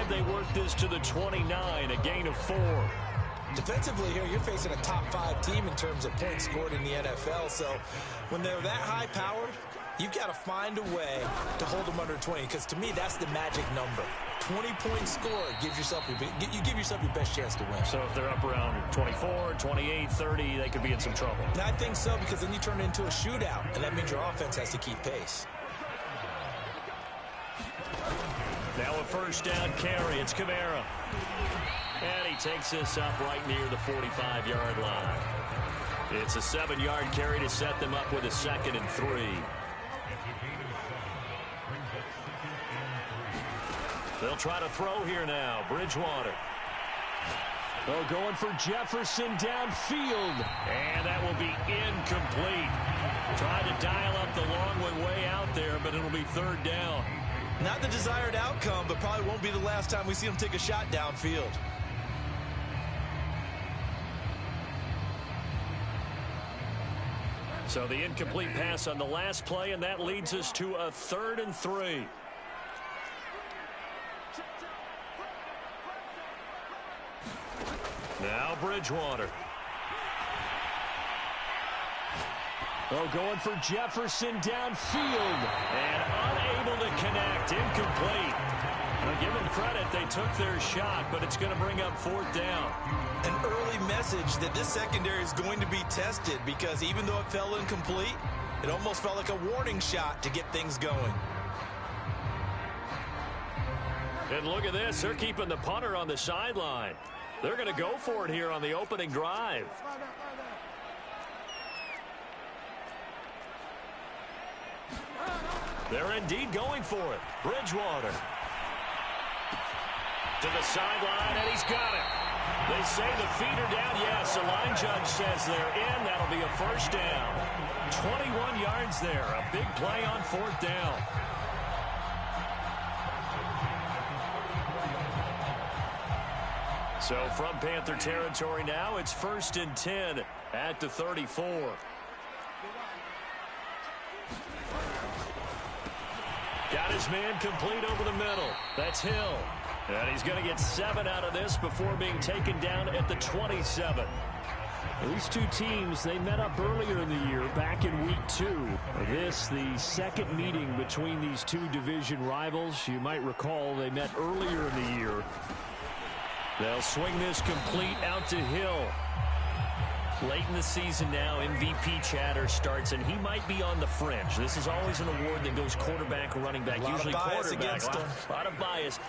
drive, they work this to the 29, a gain of 4. Defensively here, you're facing a top 5 team in terms of points scored in the NFL. So when they're that high-powered, you've got to find a way to hold them under 20, because to me, that's the magic number. 20-point score gives yourself you give yourself your best chance to win. So if they're up around 24, 28, 30, they could be in some trouble. And I think so, because then you turn it into a shootout, and that means your offense has to keep pace. Now a first down carry. It's Kamara. And he takes this up right near the 45-yard line. It's a 7-yard carry to set them up with a 2nd and 3. They'll try to throw here now. Bridgewater. Oh, going for Jefferson downfield. And that will be incomplete. Trying to dial up the long way out there, but it'll be 3rd down. Not the desired outcome, but probably won't be the last time we see him take a shot downfield. So the incomplete pass on the last play, and that leads us to a 3rd and 3. Now Bridgewater. Oh, going for Jefferson downfield. And unable to connect. Incomplete. Now, give them credit. They took their shot, but it's going to bring up 4th down. An early message that this secondary is going to be tested, because even though it fell incomplete, it almost felt like a warning shot to get things going. And look at this. They're keeping the punter on the sideline. They're going to go for it here on the opening drive. They're indeed going for it. Bridgewater. To the sideline, and he's got it. They say the feet are down. Yes, the line judge says they're in. That'll be a first down. 21 yards there. A big play on 4th down. So from Panther territory now, it's 1st and 10 at the 34. Got his man complete over the middle. That's Hill. And he's going to get 7 out of this before being taken down at the 27. These two teams, they met up earlier in the year, back in week 2. This, the 2nd meeting between these two division rivals. You might recall they met earlier in the year. They'll swing this complete out to Hill. Late in the season now, MVP chatter starts, and he might be on the fringe. This is always an award that goes quarterback or running back, usually quarterback. A lot of bias.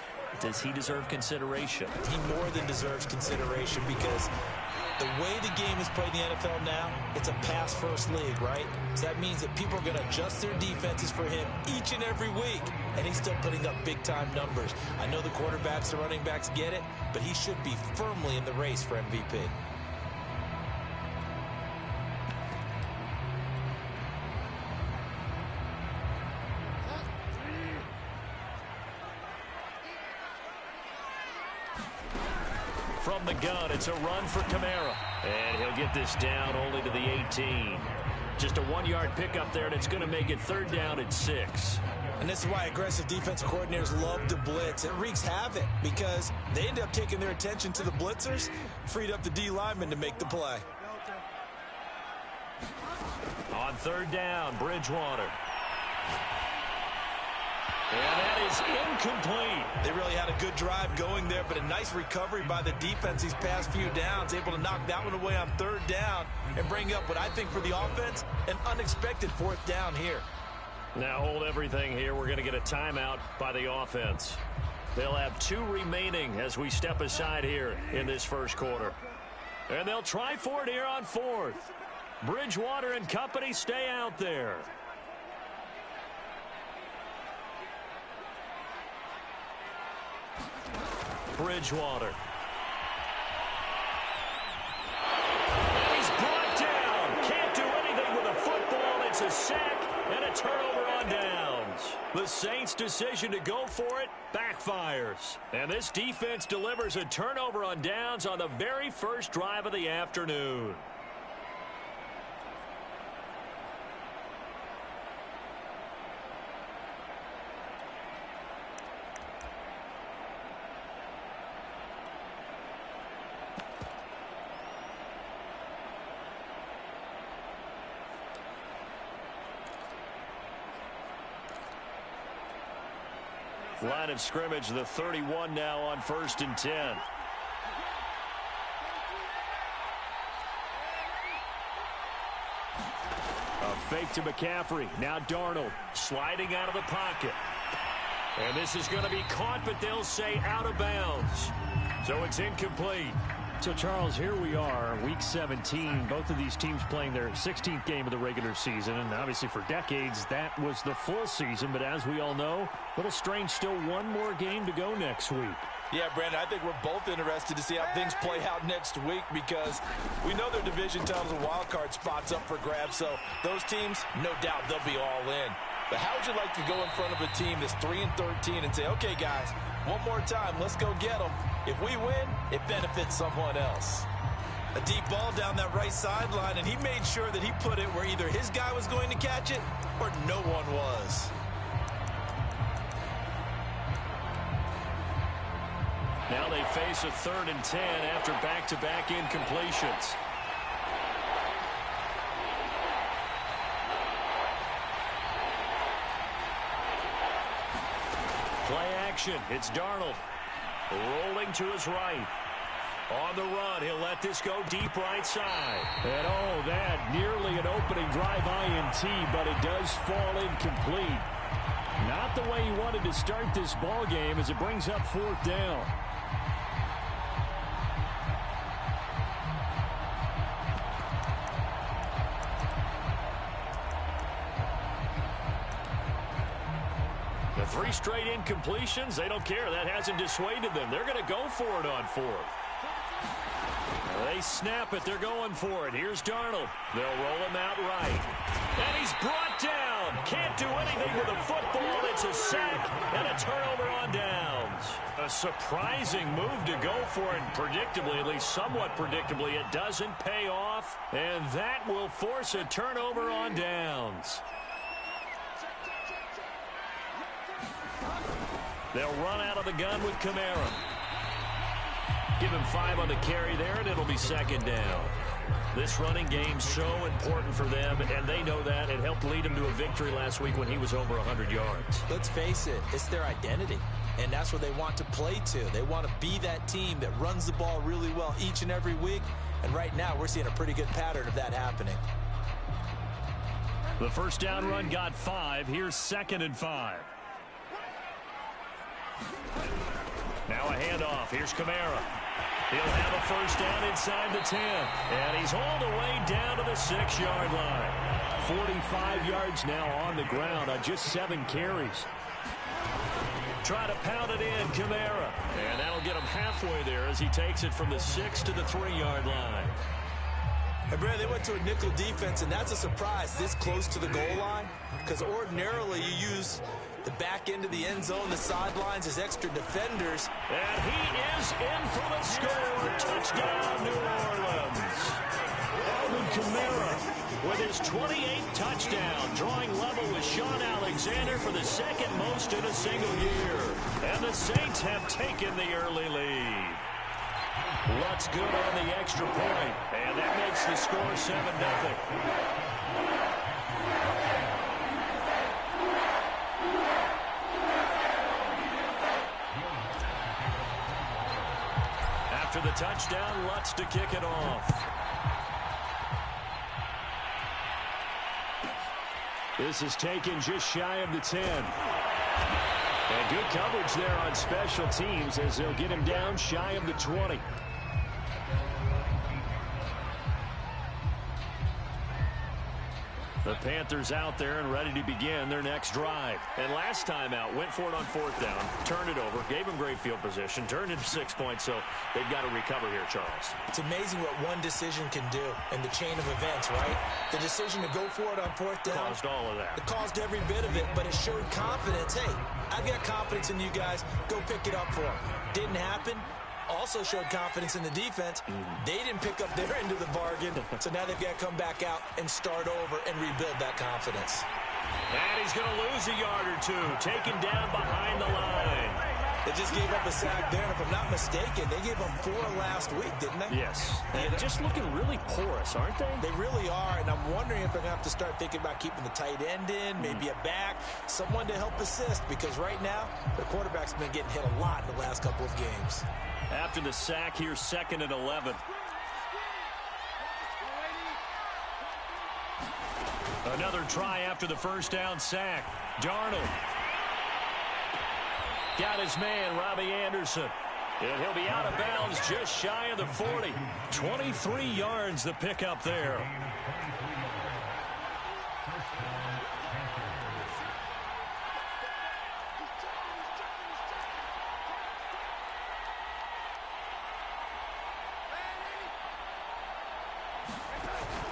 Does he deserve consideration? He more than deserves consideration, because the way the game is played in the NFL now, it's a pass-first league, right? So that means that people are going to adjust their defenses for him each and every week, and he's still putting up big-time numbers. I know the quarterbacks, the running backs get it, but he should be firmly in the race for MVP. From the gun, it's a run for Kamara. And he'll get this down only to the 18. Just a 1-yard pickup there, and it's going to make it 3rd down at 6. And this is why aggressive defensive coordinators love to blitz. It wreaks havoc, because they end up taking their attention to the blitzers, freed up the D lineman to make the play. On 3rd down, Bridgewater. And that is incomplete. They really had a good drive going there, but a nice recovery by the defense these past few downs, able to knock that one away on 3rd down and bring up what I think for the offense, an unexpected 4th down here. Now hold everything here. We're going to get a timeout by the offense. They'll have 2 remaining as we step aside here in this first quarter. And they'll try for it here on 4th. Bridgewater and company stay out there. Bridgewater. And he's brought down. Can't do anything with a football. It's a sack and a turnover on downs. The Saints' decision to go for it backfires. And this defense delivers a turnover on downs on the very first drive of the afternoon. Line of scrimmage, the 31 now on 1st and 10. A fake to McCaffrey. Now Darnold sliding out of the pocket. And this is going to be caught, but they'll say out of bounds. So it's incomplete. So, Charles, here we are, Week 17. Both of these teams playing their 16th game of the regular season. And obviously for decades, that was the full season. But as we all know, a little strange, still one more game to go next week. Yeah, Brandon, I think we're both interested to see how things play out next week because we know their division titles and wild card spots up for grabs. So those teams, no doubt, they'll be all in. But how would you like to go in front of a team that's 3-13 and say, okay, guys, one more time, let's go get them. If we win, it benefits someone else. A deep ball down that right sideline, and he made sure that he put it where either his guy was going to catch it or no one was. Now they face a 3rd and 10 after back-to-back incompletions. Play action. It's Darnold. Rolling to his right. On the run, he'll let this go deep right side. And oh, that nearly an opening drive INT, but it does fall incomplete. Not the way he wanted to start this ball game as it brings up 4th down. The 3 straight incompletions, they don't care. That hasn't dissuaded them. They're going to go for it on 4th. They snap it. They're going for it. Here's Darnold. They'll roll him out right. And he's brought down. Can't do anything with a football. It's a sack and a turnover on downs. A surprising move to go for it. Predictably, at least somewhat predictably, it doesn't pay off. And that will force a turnover on downs. They'll run out of the gun with Kamara. Give him 5 on the carry there, and it'll be 2nd down. This running game's so important for them, and they know that. It helped lead them to a victory last week when he was over 100 yards. Let's face it, it's their identity, and that's what they want to play to. They want to be that team that runs the ball really well each and every week, and right now we're seeing a pretty good pattern of that happening. The first down run got 5. Here's 2nd and 5. Now a handoff. Here's Kamara. He'll have a first down inside the 10. And he's hauled away down to the 6-yard line. 45 yards now on the ground on just 7 carries. Try to pound it in, Kamara. And that'll get him halfway there as he takes it from the 6 to the 3-yard line. Hey, Brad, they went to a nickel defense, and that's a surprise this close to the goal line because ordinarily you use the back end of the end zone, the sidelines as extra defenders. And he is in for the score. Touchdown, New Orleans. Alvin Kamara with his 28th touchdown, drawing level with Sean Alexander for the 2nd most in a single year. And the Saints have taken the early lead. Lutz good on the extra point, and that makes the score 7-0. After the touchdown, Lutz to kick it off. This is taken just shy of the 10. And good coverage there on special teams as they'll get him down shy of the 20. The Panthers out there and ready to begin their next drive. And last time out, went for it on 4th down, turned it over, gave them great field position, turned into 6 points, so they've got to recover here, Charles. It's amazing what one decision can do in the chain of events, right? The decision to go for it on 4th down. Caused all of that. It caused every bit of it, but it showed confidence. Hey, I've got confidence in you guys. Go pick it up for them. Didn't happen. Also showed confidence in the defense. They didn't pick up their end of the bargain, so now they've got to come back out and start over and rebuild that confidence. And he's going to lose a yard or two, taken down behind the line. They just gave up a sack there, and if I'm not mistaken, they gave up 4 last week, didn't they? Yes. And just looking really porous, aren't they? They really are, and I'm wondering if they're going to have to start thinking about keeping the tight end in, maybe a back, someone to help assist, because right now, their quarterback's been getting hit a lot in the last couple of games. After the sack, here's 2nd and 11. Another try after the first down sack. Darnold. Got his man, Robbie Anderson. And he'll be out of bounds just shy of the 40. 23 yards the pickup there.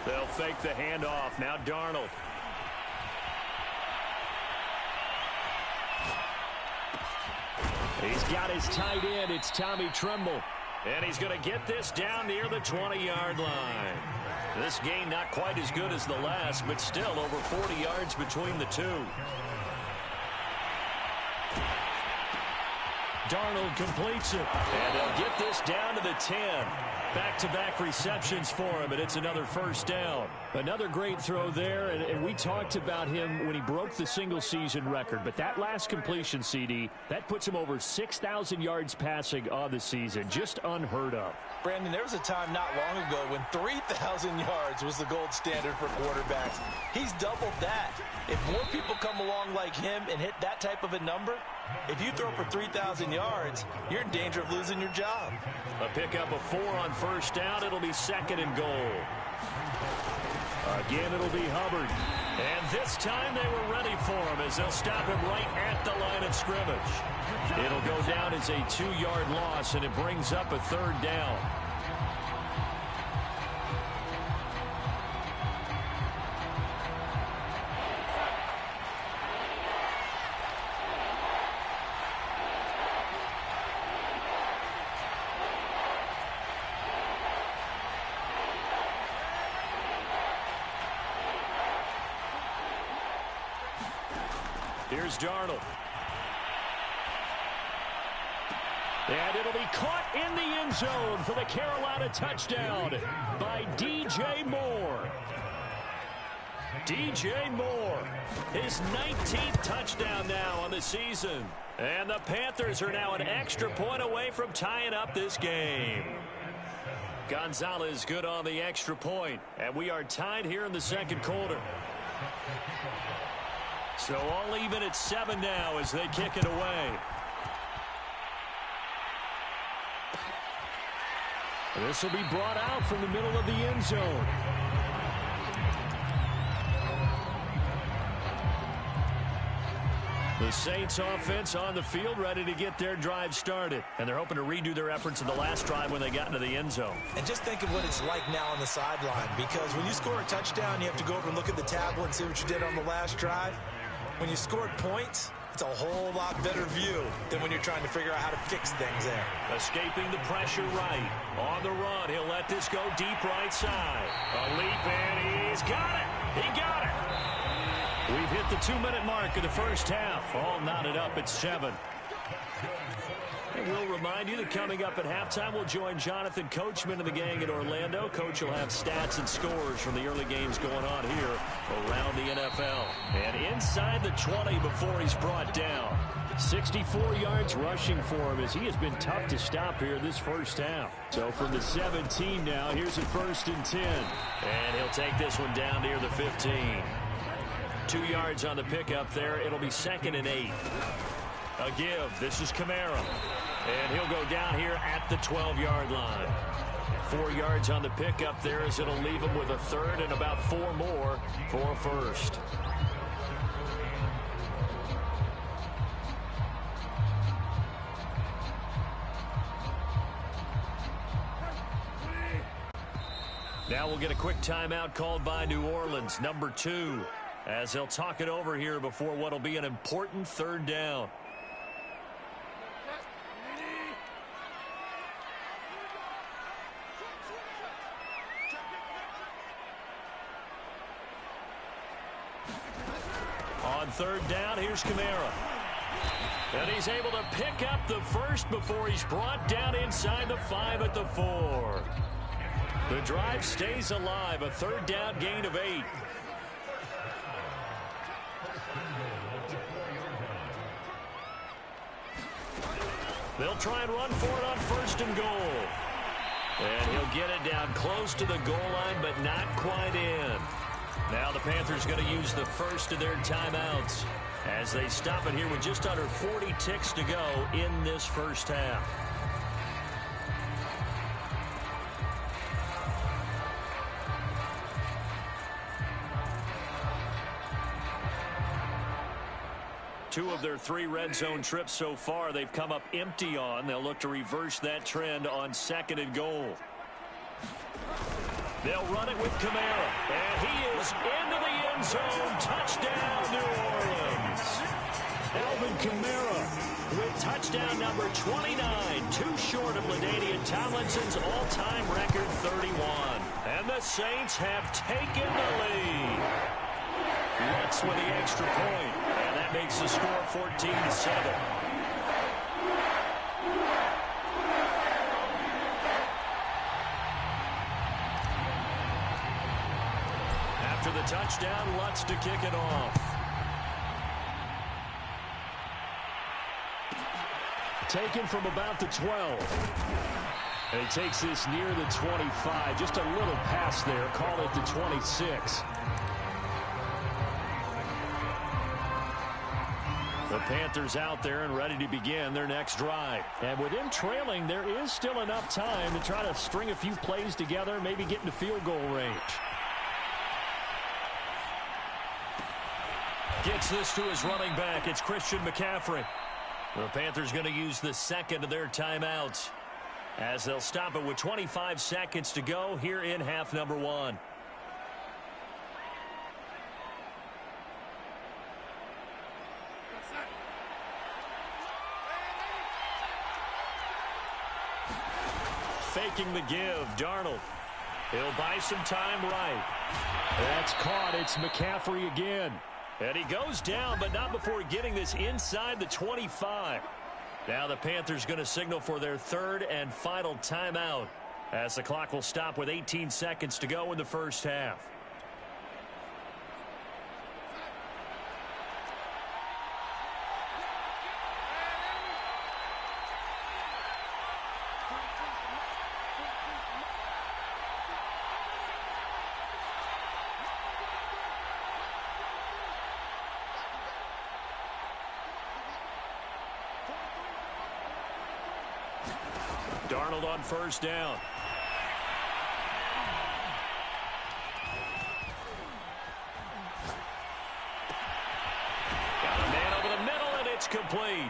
They'll fake the handoff. Now Darnold. He's got his tight end. It's Tommy Tremble. And he's going to get this down near the 20-yard line. This gain not quite as good as the last, but still over 40 yards between the two. Darnold completes it. And they'll get this down to the 10. Back-to-back receptions for him, and it's another first down. Another great throw there, and we talked about him when he broke the single-season record. But that last completion, CD, that puts him over 6,000 yards passing on the season. Just unheard of. Brandon, there was a time not long ago when 3,000 yards was the gold standard for quarterbacks. He's doubled that. If more people come along like him and hit that type of a number, if you throw for 3,000 yards, you're in danger of losing your job. A pickup of 4 on first down. It'll be 2nd and goal. Again, it'll be Hubbard. And this time they were ready for him as they'll stop him right at the line of scrimmage. It'll go down as a 2-yard loss, and it brings up a 3rd down. Here's Darnold. And it'll be caught in the end zone for the Carolina touchdown by DJ Moore. DJ Moore, his 19th touchdown now on the season. And the Panthers are now an extra point away from tying up this game. Gonzalez good on the extra point. And we are tied here in the second quarter. So all even at 7 now as they kick it away. This will be brought out from the middle of the end zone. The Saints offense on the field ready to get their drive started. And they're hoping to redo their efforts in the last drive when they got into the end zone. And just think of what it's like now on the sideline, because when you score a touchdown, you have to go over and look at the tablet and see what you did on the last drive. When you scored points, it's a whole lot better view than when you're trying to figure out how to fix things there. Escaping the pressure right. On the run, he'll let this go deep right side. A leap, and he's got it. He got it. We've hit the 2-minute mark of the first half. All knotted up at 7. And we'll remind you that coming up at halftime, we'll join Jonathan Coachman and the gang in Orlando. Coach will have stats and scores from the early games going on here around the NFL. And inside the 20 before he's brought down. 64 yards rushing for him as he has been tough to stop here this first half. So from the 17 now, here's a 1st and 10. And he'll take this one down near the 15. 2 yards on the pickup there. It'll be 2nd and 8. A give. This is Kamara. And he'll go down here at the 12-yard line. 4 yards on the pickup there as it'll leave him with a 3rd and about 4 more for a 1st. Now we'll get a quick timeout called by New Orleans, number 2, as they'll talk it over here before what'll be an important 3rd down. On 3rd down, here's Kamara. And he's able to pick up the first before he's brought down inside the 5 at the 4. The drive stays alive, a third down gain of 8. They'll try and run for it on 1st and goal. And he'll get it down close to the goal line, but not quite in. Now the Panthers going to use the first of their timeouts as they stop it here with just under 40 ticks to go in this first half. Two of their 3 red zone trips so far they've come up empty on. They'll look to reverse that trend on 2nd and goal. They'll run it with Kamara. And he is into the end zone. Touchdown, New Orleans. Alvin Kamara with touchdown number 29. Too short of LaDainian Tomlinson's all-time record 31. And the Saints have taken the lead. Lutz with the extra point. And that makes the score 14-7. After the touchdown, Lutz to kick it off. Taken from about the 12. And he takes this near the 25. Just a little pass there. Call it the 26. The Panthers out there and ready to begin their next drive. And with them trailing, there is still enough time to try to string a few plays together, maybe get into field goal range. Gets this to his running back. It's Christian McCaffrey. The Panthers going to use the second of their timeouts as they'll stop it with 25 seconds to go here in half number 1. Faking the give, Darnold. He'll buy some time right. That's caught. It's McCaffrey again. And he goes down, but not before getting this inside the 25. Now the Panthers going to signal for their 3rd and final timeout as the clock will stop with 18 seconds to go in the first half. Darnold on 1st down. Got a man over the middle, and it's complete.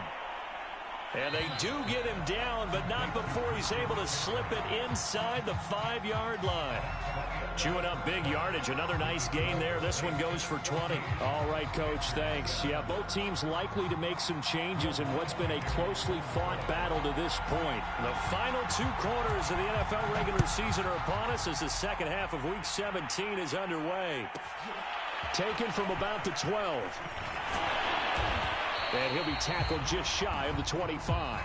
And they do get him down, but not before he's able to slip it inside the 5-yard line. Chewing up big yardage. Another nice gain there. This one goes for 20. All right, Coach, thanks. Yeah, both teams likely to make some changes in what's been a closely fought battle to this point. The final 2 quarters of the NFL regular season are upon us as the second half of Week 17 is underway. Taken from about the 12. And he'll be tackled just shy of the 25.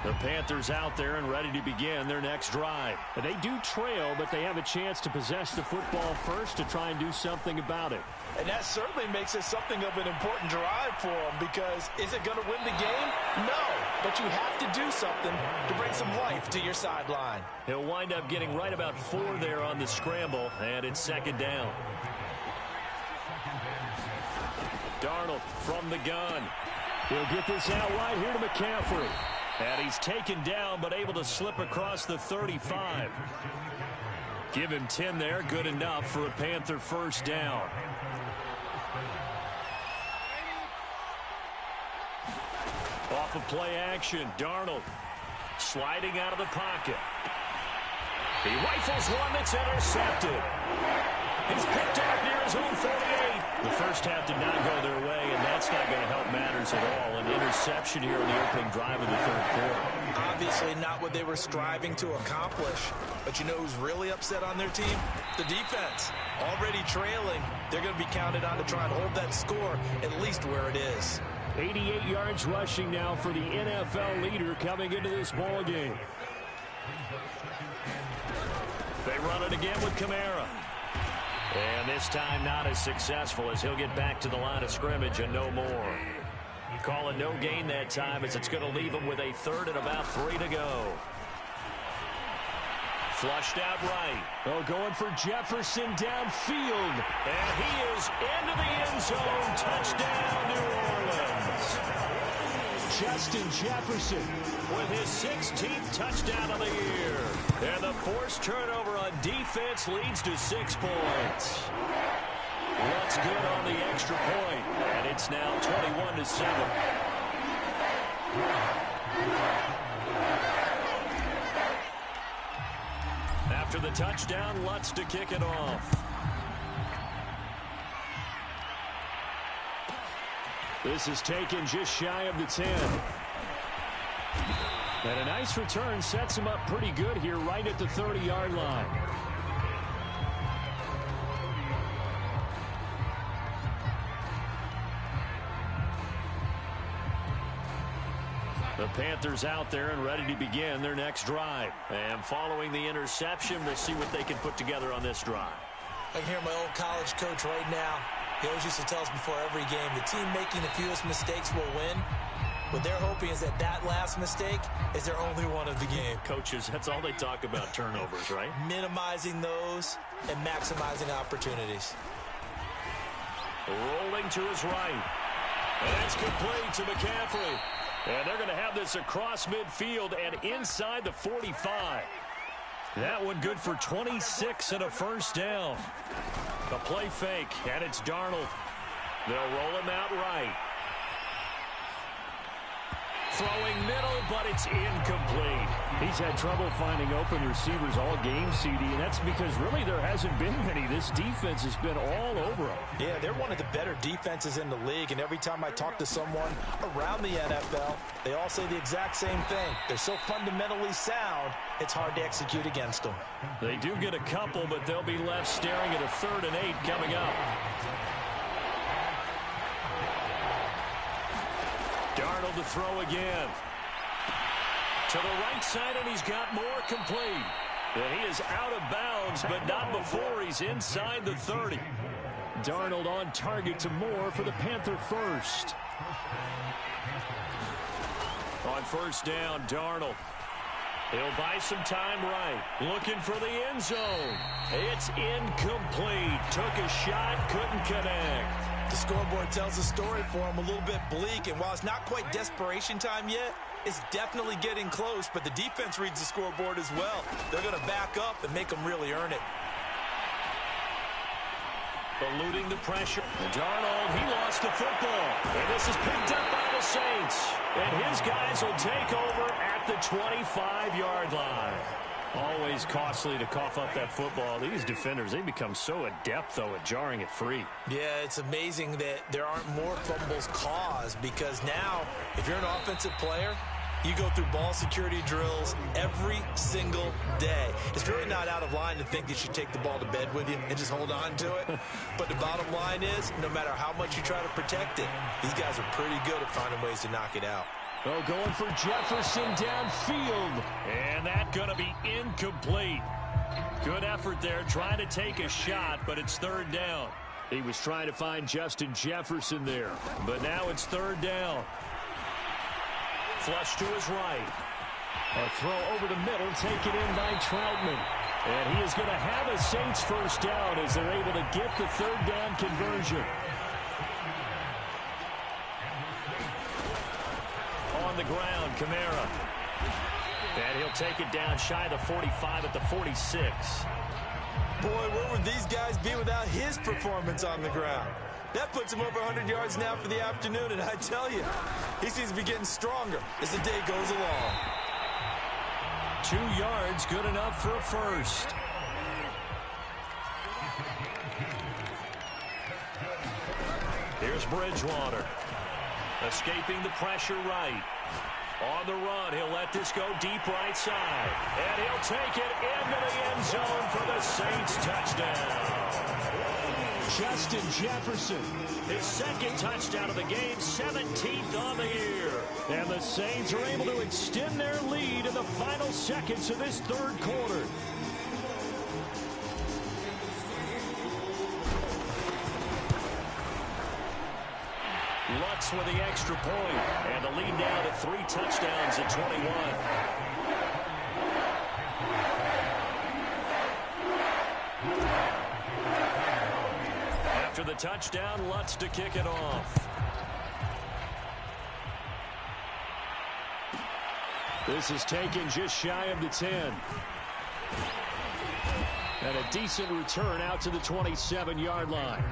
The Panthers out there and ready to begin their next drive. They do trail, but they have a chance to possess the football first to try and do something about it. And that certainly makes it something of an important drive for them, because is it going to win the game? No, but you have to do something to bring some life to your sideline. He'll wind up getting right about 4 there on the scramble, and it's 2nd down. Darnold from the gun. He'll get this out right here to McCaffrey. And he's taken down, but able to slip across the 35. Give him 10 there, good enough for a Panther 1st down. Off of play action, Darnold sliding out of the pocket. He rifles one that's intercepted. He's picked off near his own 48. The first half did not go their way, and that's not going to help matters at all. An interception here in the opening drive of the third quarter. Obviously not what they were striving to accomplish. But you know who's really upset on their team? The defense. Already trailing, they're going to be counted on to try and hold that score at least where it is. 88 yards rushing now for the NFL leader coming into this ball game. They run it again with Kamara. And this time not as successful as he'll get back to the line of scrimmage and no more. Call it no gain that time as it's going to leave him with a third and about 3 to go. Flushed out right. Oh, going for Jefferson downfield. And he is into the end zone. Touchdown, New Orleans. Justin Jefferson with his 16th touchdown of the year. And the forced turnover on defense leads to 6 points. What's good on the extra point? And it's now 21-7. After the touchdown, Lutz to kick it off. This is taken just shy of the 10. And a nice return sets him up pretty good here right at the 30-yard line. The Panthers out there and ready to begin their next drive. And following the interception, we'll see what they can put together on this drive. I can hear my old college coach right now. He always used to tell us before every game, the team making the fewest mistakes will win. What they're hoping is that that last mistake is their only one of the game. Coaches, that's all they talk about, turnovers, right? Minimizing those and maximizing opportunities. Rolling to his right. And that's complete to McCaffrey. And they're going to have this across midfield and inside the 45. That one good for 26 and a first down. A play fake, and it's Darnold. They'll roll him out right. Throwing middle, but it's incomplete. He's had trouble finding open receivers all game, CD, and that's because really there hasn't been many. This defense has been all over them. Yeah, they're one of the better defenses in the league, and every time I talk to someone around the NFL, they all say the exact same thing. They're so fundamentally sound, it's hard to execute against them. They do get a couple, but they'll be left staring at a 3rd and 8 coming up. Darnold to throw again. To the right side, and he's got more complete. And he is out of bounds, but not before he's inside the 30. Darnold on target to Moore for the Panther first. On first down, Darnold. He'll buy some time right. Looking for the end zone. It's incomplete. Took a shot, couldn't connect. The scoreboard tells a story for him, a little bit bleak, and while it's not quite desperation time yet, it's definitely getting close, but the defense reads the scoreboard as well. They're going to back up and make them really earn it. Eluding the pressure. Darnold, he lost the football. And this is picked up by the Saints. And his guys will take over at the 25-yard line. Always costly to cough up that football. These defenders, they become so adept, though, at jarring it free. Yeah, it's amazing that there aren't more fumbles caused because now, if you're an offensive player, you go through ball security drills every single day. It's really not out of line to think you should take the ball to bed with you and just hold on to it. But the bottom line is, no matter how much you try to protect it, these guys are pretty good at finding ways to knock it out. Oh, going for Jefferson downfield. And that's going to be incomplete. Good effort there, trying to take a shot, but it's 3rd down. He was trying to find Justin Jefferson there. But now it's 3rd down. Flush to his right. A throw over the middle, taken in by Troutman. And he is going to have a Saints first down as they're able to get the 3rd down conversion. On the ground, Kamara. And he'll take it down shy of the 45 at the 46. Boy, where would these guys be without his performance on the ground? That puts him over 100 yards now for the afternoon, and I tell you, he seems to be getting stronger as the day goes along. 2 yards, good enough for a first. Here's Bridgewater. Escaping the pressure right. On the run, he'll let this go deep right side. And he'll take it into the end zone for the Saints touchdown. Justin Jefferson, his second touchdown of the game, 17th on the year. And the Saints are able to extend their lead in the final seconds of this third quarter. Lutz with the extra point, and the lead now to 3 touchdowns at 21. After the touchdown, Lutz to kick it off. This is taken just shy of the 10. And a decent return out to the 27-yard line.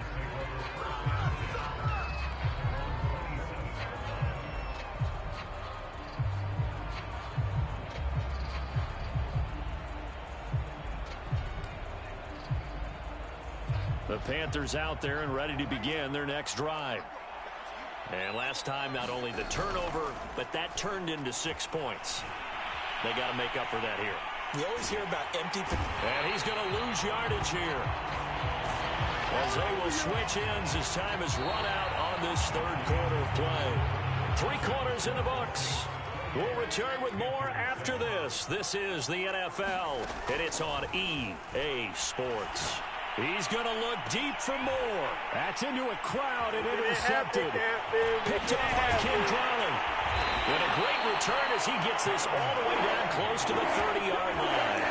The Panthers out there and ready to begin their next drive. And last time, not only the turnover, but that turned into 6 points. They got to make up for that here. We always hear about empty. And he's going to lose yardage here. As they will switch ends as time is run out on this third quarter of play. 3 quarters in the books. We'll return with more after this. This is the NFL, and it's on EA Sports. He's going to look deep for more. That's into a crowd and intercepted. Picked up by Kim Crowley. And a great return as he gets this all the way down close to the 30-yard line.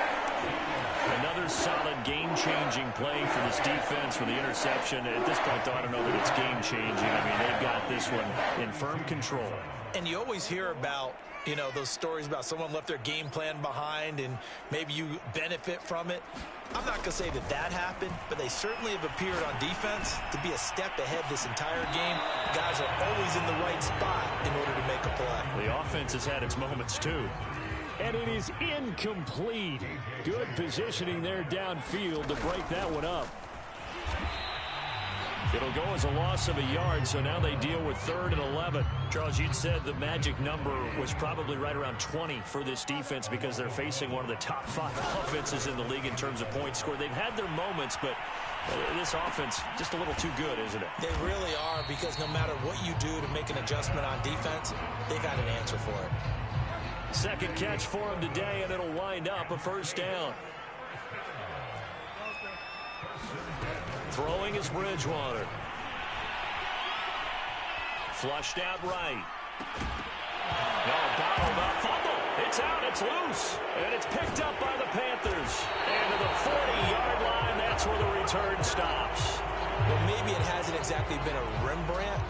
Another solid game-changing play for this defense with the interception. At this point, though, I don't know that it's game-changing. I mean, they've got this one in firm control. And you always hear about, you know, those stories about someone left their game plan behind and maybe you benefit from it. I'm not going to say that that happened, but they certainly have appeared on defense to be a step ahead this entire game. Guys are always in the right spot in order to make a play. The offense has had its moments, too. And it is incomplete. Good positioning there downfield to break that one up. It'll go as a loss of a yard, so now they deal with 3rd and 11. Charles, you'd said the magic number was probably right around 20 for this defense because they're facing one of the top 5 offenses in the league in terms of points scored. They've had their moments, but this offense just a little too good, isn't it? They really are, because no matter what you do to make an adjustment on defense, they've got an answer for it. Second catch for him today, and it'll wind up a first down. Throwing is Bridgewater. Flushed out right. No, bottled up. Fumble. It's out. It's loose. And it's picked up by the Panthers. And to the 40-yard line, that's where the return stops. Well, maybe it hasn't exactly been a Rembrandt,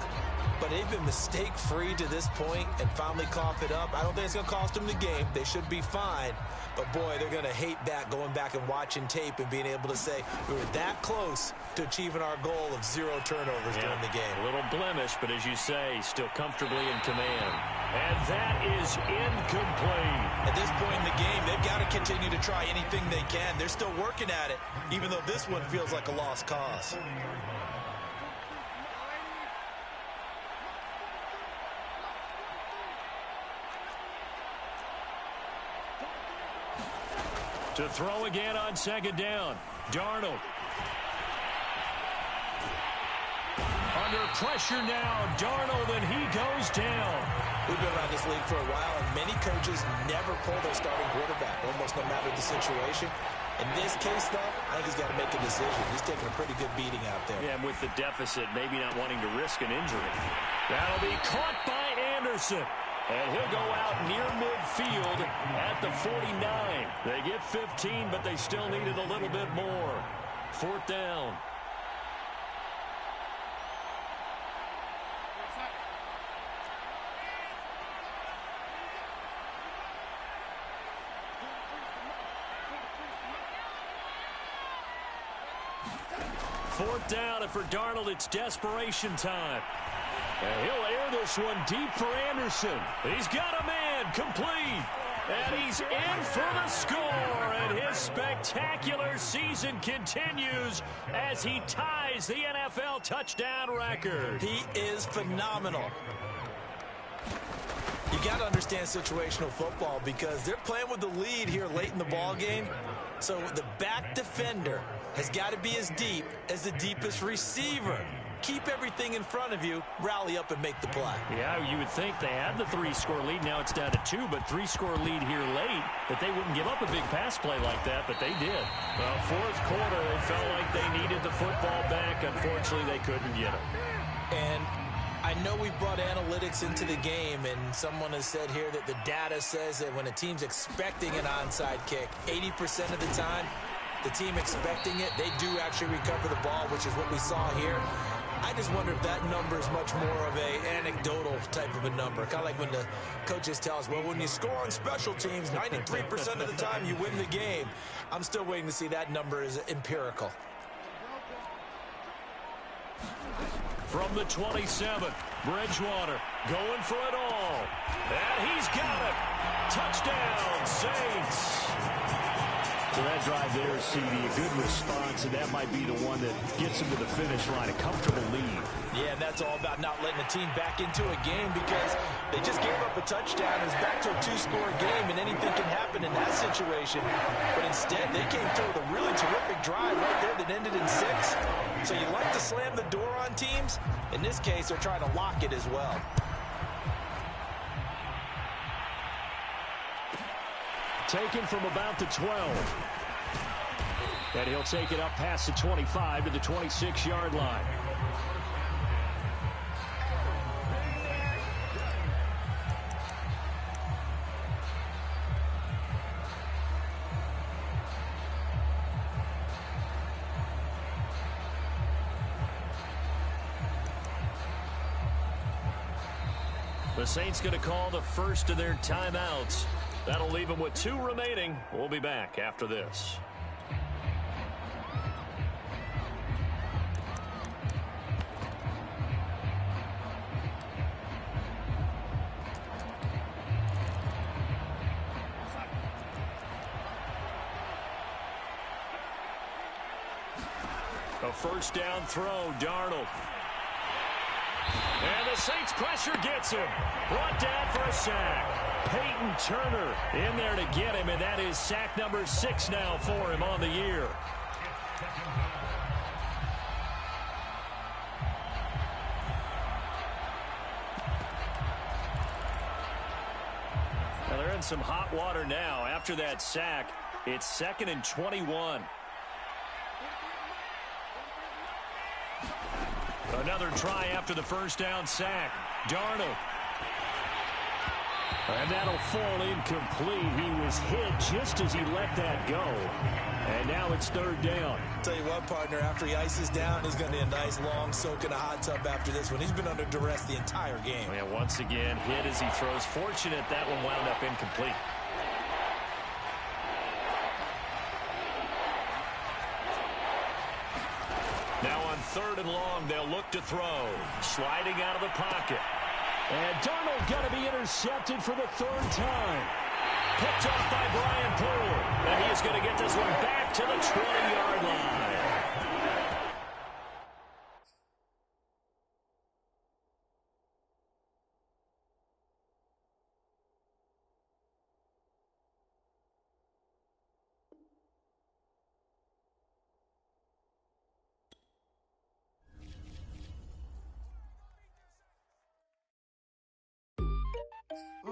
but they've been mistake-free to this point and finally cough it up. I don't think it's going to cost them the game. They should be fine. But, boy, they're going to hate that, going back and watching tape and being able to say we were that close to achieving our goal of 0 turnovers during the game. A little blemish, but as you say, still comfortably in command. And that is incomplete. At this point in the game, they've got to continue to try anything they can. They're still working at it, even though this one feels like a lost cause. To throw again on second down. Darnold. Under pressure now. Darnold, and he goes down. We've been around this league for a while, and many coaches never pull their starting quarterback, almost no matter the situation. In this case, though, I think he's got to make a decision. He's taking a pretty good beating out there. Yeah, and with the deficit, maybe not wanting to risk an injury. That'll be caught by Anderson. And he'll go out near midfield at the 49. They get 15, but they still needed a little bit more. 4th down. Fourth down, and for Darnold, it's desperation time. And he'll air this one deep for Anderson. He's got a man, complete. And he's in for the score, and his spectacular season continues as he ties the NFL touchdown record. He is phenomenal. You got to understand situational football because they're playing with the lead here late in the ball game. So the back defender has got to be as deep as the deepest receiver. Keep everything in front of you, rally up and make the play. Yeah, you would think they had the 3-score lead. Now it's down to 2, but 3-score lead here late, that they wouldn't give up a big pass play like that, but they did. Well, fourth quarter, they felt like they needed the football back. Unfortunately, they couldn't get it. And I know we brought analytics into the game, and someone has said here that the data says that when a team's expecting an onside kick, 80% of the time, the team expecting it, they do actually recover the ball, which is what we saw here. I just wonder if that number is much more of an anecdotal type of a number. Kind of like when the coaches tell us, well, when you score on special teams, 93% of the time you win the game. I'm still waiting to see that number is empirical. From the 27, Bridgewater going for it all. And he's got it. Touchdown, Saints. So that drive there, CD, a good response, and that might be the one that gets them to the finish line, a comfortable lead. Yeah, and that's all about not letting the team back into a game because they just gave up a touchdown. It's back to a 2-score game, and anything can happen in that situation. But instead, they came through with a really terrific drive right there that ended in 6. So you like to slam the door on teams. In this case, they're trying to lock it as well. Taken from about the 12. And he'll take it up past the 25 to the 26-yard line. The Saints going to call the first of their timeouts. That'll leave them with 2 remaining. We'll be back after this. A first down throw, Darnold. And the Saints pressure gets him. Brought down for a sack. Peyton Turner in there to get him, and that is sack number 6 now for him on the year. Now they're in some hot water now. After that sack, it's 2nd and 21. Another try after the first down sack. Darnold. And that'll fall incomplete. He was hit just as he let that go. And now it's 3rd down. Tell you what, partner, after he ices down, he's going to need a nice long soak in a hot tub after this one. He's been under duress the entire game. Yeah, once again, hit as he throws. Fortunate that one wound up incomplete. Now on 3rd and long, they'll look to throw. Sliding out of the pocket. And Darnold going to be intercepted for the 3rd time. Picked off by Brian Poole. And he is going to get this one back to the 20-yard line.